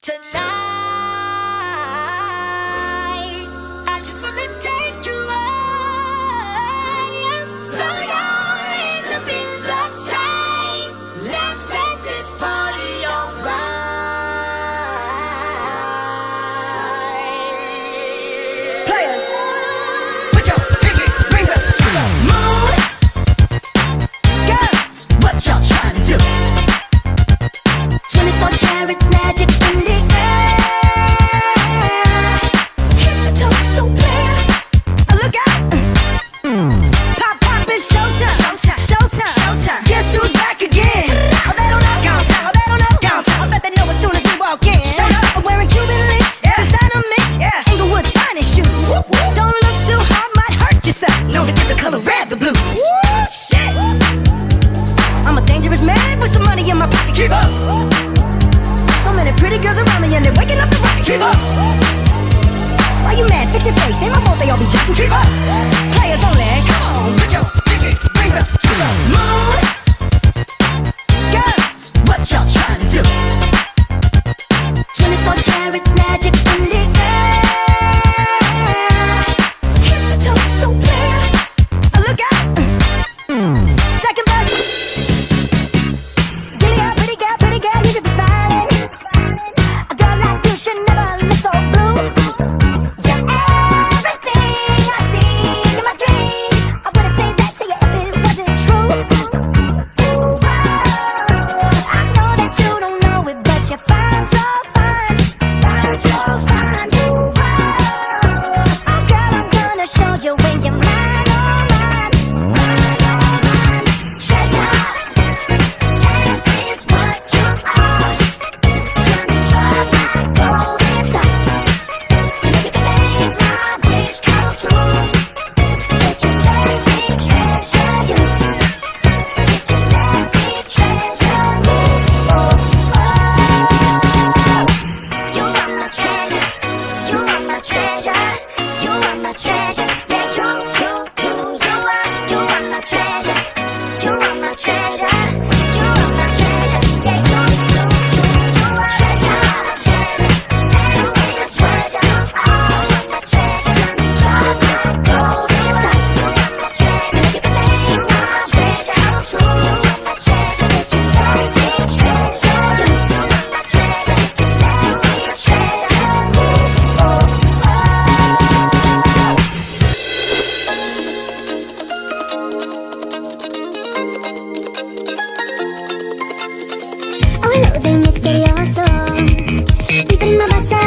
Tonight, I just wanna take you away. Throw your hands up in the sky. Let's set this party on fire. Players, put your pinky rings up to the moon. Girls, what y'all trying to do? 24 karat magic in the air. Head to toe so clear. Look out! Pop, pop, it's showtime. Showtime. Showtime. Guess who's back again? Oh, they don't know. Gone time. Oh, they don't know. Gone time. I bet they know as soon as we walk in. Showed up. I'm wearing Cuban links. Yeah. Designer mix. Yeah. Inglewood's finest shoes. Whoop, whoop. Don't look too hard, might hurt yourself. Know to get the color red, the blues. Woo, shit. I'm a dangerous man with some money in my pocket. Keep up. So many pretty girls around me and they're waking up the rocket. Keep up. Why you mad? Fix your face. Ain't my fault they all be jacking. Keep up. Players only. Come on, put your pinky rings up to the moon. Girls, what y'all trying to do? 24 karat magic in the air. Head to toe so clear. Look out. Second verse. Pretty girl, you should be smiling. A girl like you should never look so blue. You're everything I see in my dreams. I wouldn't say that to you if it wasn't true. Ooh, wow. I know that you don't know it, but you're fine, so fine. Fine, so fine. Ooh, wow. Oh, girl, I'm gonna show you when you're mine, oh, mine. Mine, oh, mine. Treasure. That is what you are. You're my golden star. And if you can make my wish come true, if you let me treasure you, if you let me treasure you, oh, you are my treasure, you are my treasure, you are my treasure, yeah, you are my treasure, you are my treasure, you are my treasure, yeah, you are treasure, you is what you are, my treasure, you are my golden star, you are my treasure, and if you can make my wish come true, you are my treasure, if you let me treasure you, you are my treasure, if you let me treasure you, oh, oh, hello de misterioso, vive en una base